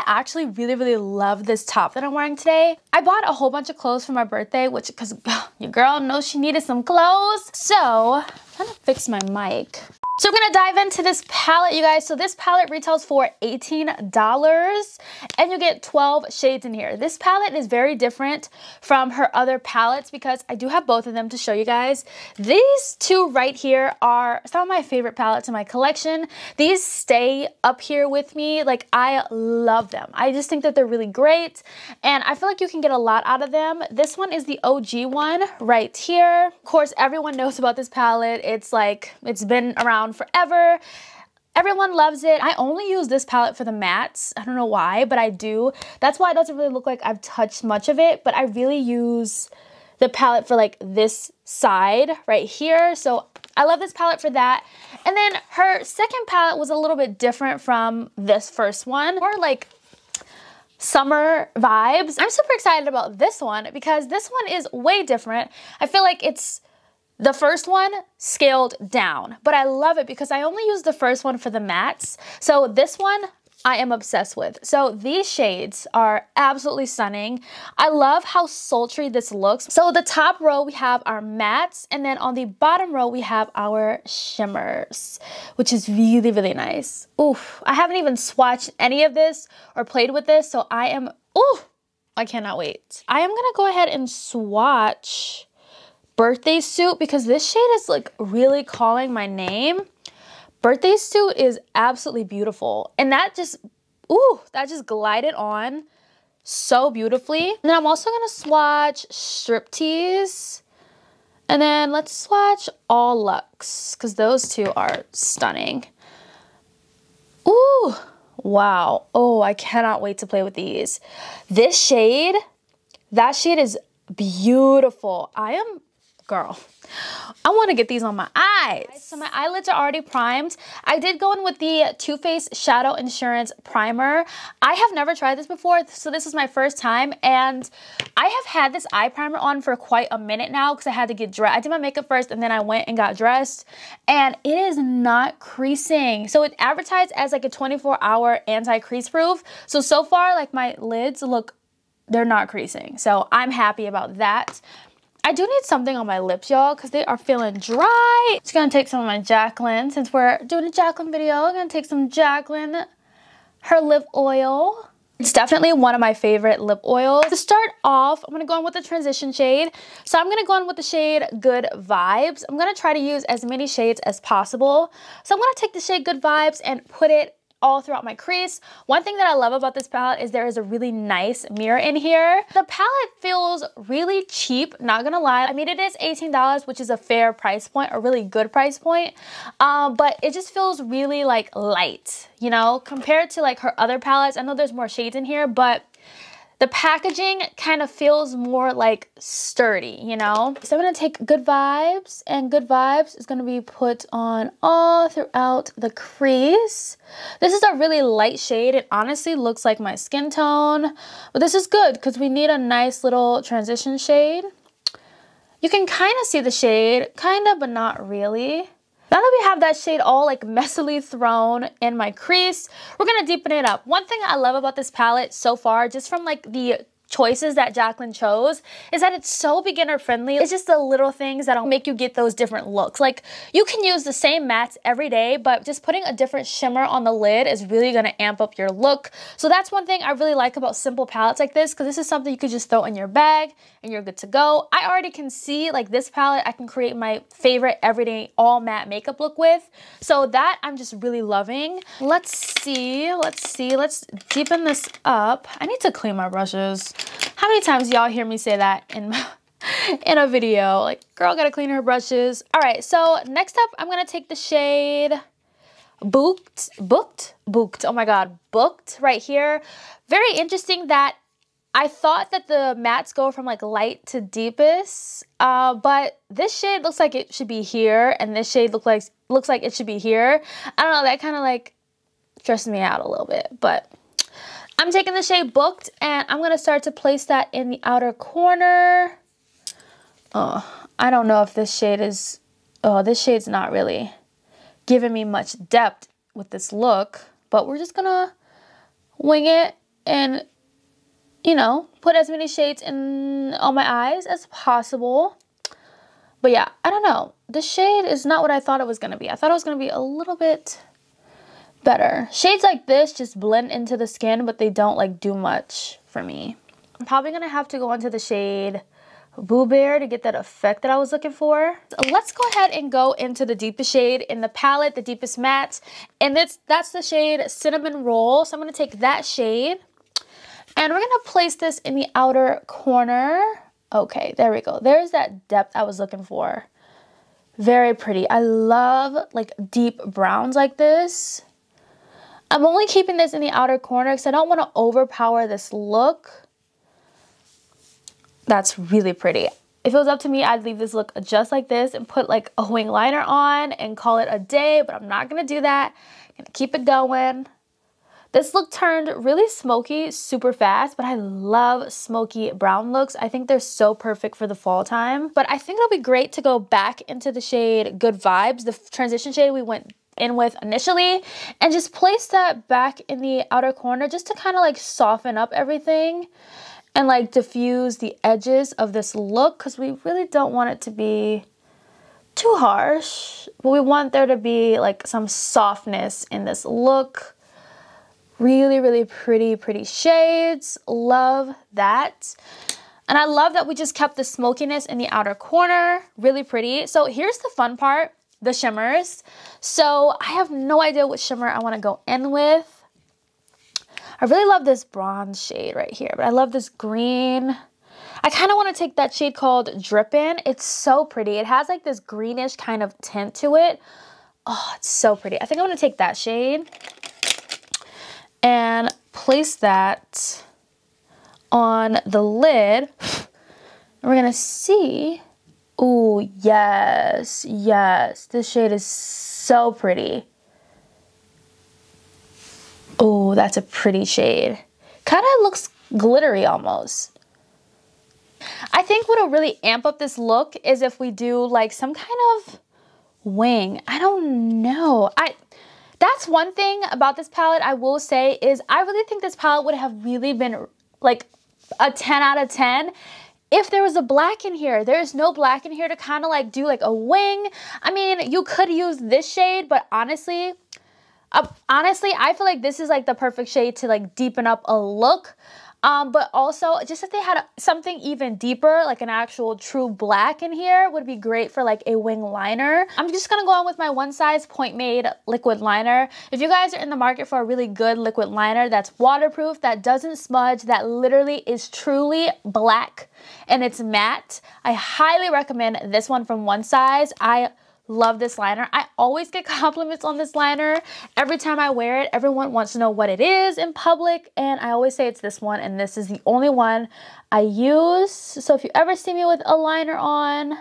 actually really love this top that I'm wearing today. I bought a whole bunch of clothes for my birthday, which, because your girl knows she needed some clothes. So, I'm trying to fix my mic. So we're gonna dive into this palette, you guys. So this palette retails for $18 and you get 12 shades in here. This palette is very different from her other palettes because I do have both of them to show you guys. These two right here are some of my favorite palettes in my collection. These stay up here with me. Like, I love them. I just think that they're really great and I feel like you can get a lot out of them. This one is the OG one right here. Of course, everyone knows about this palette. It's like, it's been around forever. Everyone loves it. I only use this palette for the mattes. I don't know why, but I do. That's why it doesn't really look like I've touched much of it, but I really use the palette for like this side right here. So I love this palette for that. And then her second palette was a little bit different from this first one. More like summer vibes. I'm super excited about this one because this one is way different. I feel like it's the first one scaled down, but I love it because I only use the first one for the mattes. So this one I am obsessed with. So these shades are absolutely stunning. I love how sultry this looks. So the top row we have our mattes and then on the bottom row we have our shimmers, which is really nice. Oof, I haven't even swatched any of this or played with this, so I cannot wait. I am gonna go ahead and swatch Birthday Suit because this shade is like really calling my name. Birthday Suit is absolutely beautiful and that just glided on so beautifully. And then I'm also gonna swatch Striptease and then let's swatch All Luxe because those two are stunning. Ooh, wow. Oh, I cannot wait to play with these. This shade, that shade is beautiful. Girl, I want to get these on my eyes. So my eyelids are already primed. I did go in with the Too Faced Shadow Insurance Primer. I have never tried this before, so this is my first time. And I have had this eye primer on for quite a minute now because I had to get dressed. I did my makeup first and then I went and got dressed. And it is not creasing. So it advertised as like a 24-hour anti-crease proof. So far, like my lids look, they're not creasing. So I'm happy about that. I do need something on my lips, y'all, because they are feeling dry. Just gonna take some of my Jaclyn. Since we're doing a Jaclyn video, I'm gonna take some Jaclyn, her lip oil. It's definitely one of my favorite lip oils. To start off, I'm gonna go in with the transition shade. So I'm gonna go in with the shade Good Vibes. I'm gonna try to use as many shades as possible. So I'm gonna take the shade Good Vibes and put it all throughout my crease. One thing that I love about this palette is there is a really nice mirror in here. The palette feels really cheap, not gonna lie. I mean, it is $18, which is a fair price point, a really good price point, but it just feels really like light, you know, compared to like her other palettes. I know there's more shades in here, but the packaging kind of feels more like sturdy, you know? So I'm gonna take Good Vibes, and Good Vibes is gonna be put on all throughout the crease. This is a really light shade. It honestly looks like my skin tone, but this is good because we need a nice little transition shade. You can kind of see the shade, kind of, but not really. Now that we have that shade all like messily thrown in my crease, we're gonna deepen it up. One thing I love about this palette so far, just from like the choices that Jaclyn chose, is that it's so beginner friendly. It's just the little things that'll make you get those different looks. Like, you can use the same mattes every day, but just putting a different shimmer on the lid is really gonna amp up your look. So that's one thing I really like about simple palettes like this, because this is something you could just throw in your bag and you're good to go. I already can see, like, this palette I can create my favorite everyday all matte makeup look with. So that I'm just really loving. Let's see, let's deepen this up. I need to clean my brushes. How many times y'all hear me say that in a video? Like, girl gotta clean her brushes. All right, so next up, I'm gonna take the shade Booked. Oh my God, Booked right here. Very interesting that I thought that the mattes go from like light to deepest, but this shade looks like it should be here, and this shade looks like it should be here. I don't know, that kind of like stressed me out a little bit, but I'm taking the shade Booked, and I'm going to start to place that in the outer corner. Oh, I don't know if this shade is... Oh, this shade's not really giving me much depth with this look, but we're just going to wing it and, you know, put as many shades in on my eyes as possible. But yeah, I don't know. This shade is not what I thought it was going to be. I thought it was going to be a little bit better. Shades like this just blend into the skin, but they don't like do much for me. I'm probably going to have to go into the shade Boo Bear to get that effect that I was looking for. So let's go ahead and go into the deepest shade in the palette, the deepest matte. And that's the shade Cinnamon Roll. So I'm going to take that shade. And we're going to place this in the outer corner. Okay, there we go. There's that depth I was looking for. Very pretty. I love like deep browns like this. I'm only keeping this in the outer corner because I don't want to overpower this look. That's really pretty. If it was up to me, I'd leave this look just like this and put like a wing liner on and call it a day, but I'm not going to do that. I'm going to keep it going. This look turned really smoky super fast, but I love smoky brown looks. I think they're so perfect for the fall time. But I think it'll be great to go back into the shade Good Vibes, the transition shade we went in with initially, and just place that back in the outer corner just to kind of like soften up everything and like diffuse the edges of this look, because we really don't want it to be too harsh, but we want there to be like some softness in this look. Really, really pretty shades. Love that. And I love that we just kept the smokiness in the outer corner. Really pretty. So here's the fun part, the shimmers. So I have no idea what shimmer I want to go in with. I really love this bronze shade right here, but I love this green. I kind of want to take that shade called Drippin'. It's so pretty. It has like this greenish kind of tint to it. Oh, it's so pretty. I think I'm going to take that shade and place that on the lid. We're gonna see. Oh, yes, yes. This shade is so pretty. Oh, that's a pretty shade. Kind of looks glittery almost. I think what'll really amp up this look is if we do like some kind of wing. I don't know. That's one thing about this palette I will say is I really think this palette would have really been like a 10 out of 10 if there was a black in here. There's no black in here to kind of like do like a wing. I mean, you could use this shade, but honestly, I feel like this is like the perfect shade to like deepen up a look. But also just if they had something even deeper, like an actual true black in here, would be great for like a wing liner. I'm just gonna go on with my One Size Point Made liquid liner. If you guys are in the market for a really good liquid liner that's waterproof, that doesn't smudge, that literally is truly black and it's matte, I highly recommend this one from One Size. I love this liner. I always get compliments on this liner. Every time I wear it, everyone wants to know what it is in public, and I always say it's this one, and this is the only one I use. So if you ever see me with a liner on,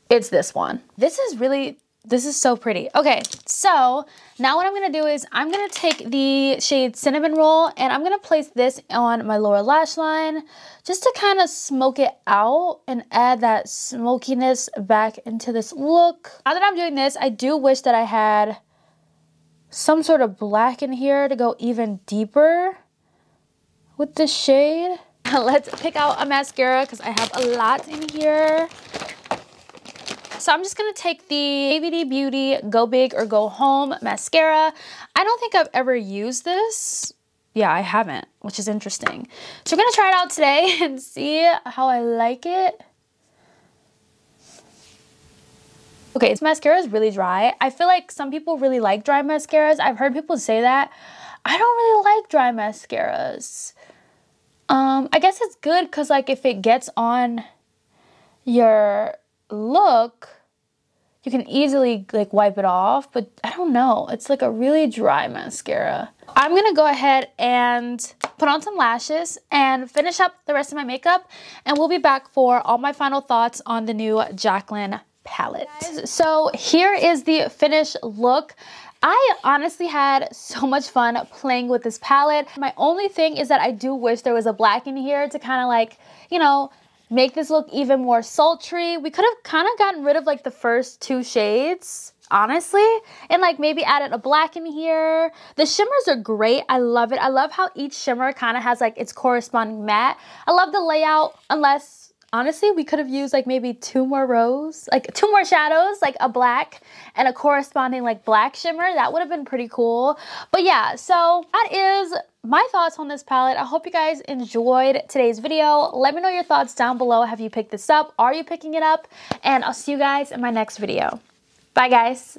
it's this one. This is so pretty. Okay, so now what I'm gonna do is I'm gonna take the shade Cinnamon Roll and I'm gonna place this on my lower lash line just to kind of smoke it out and add that smokiness back into this look. Now that I'm doing this, I do wish that I had some sort of black in here to go even deeper with this shade. Let's pick out a mascara because I have a lot in here. So I'm just going to take the ABD Beauty Go Big or Go Home mascara. I don't think I've ever used this. Yeah, I haven't, which is interesting. So we're going to try it out today and see how I like it. Okay, this mascara is really dry. I feel like some people really like dry mascaras. I've heard people say that. I don't really like dry mascaras. I guess it's good because like if it gets on your look, you can easily like wipe it off, but I don't know, it's like a really dry mascara. I'm gonna go ahead and put on some lashes and finish up the rest of my makeup, and we'll be back for all my final thoughts on the new Jaclyn palette. So here is the finished look. I honestly had so much fun playing with this palette. My only thing is that I do wish there was a black in here to kind of like, you know, make this look even more sultry. We could have kind of gotten rid of like the first two shades. honestly, and like maybe added a black in here. The shimmers are great. I love it. I love how each shimmer kind of has like its corresponding matte. I love the layout, unless honestly we could have used like maybe 2 more rows, like 2 more shadows, like a black and a corresponding like black shimmer. That would have been pretty cool. But yeah, so that is my thoughts on this palette. I hope you guys enjoyed today's video. Let me know your thoughts down below. Have you picked this up? Are you picking it up? And I'll see you guys in my next video. Bye guys.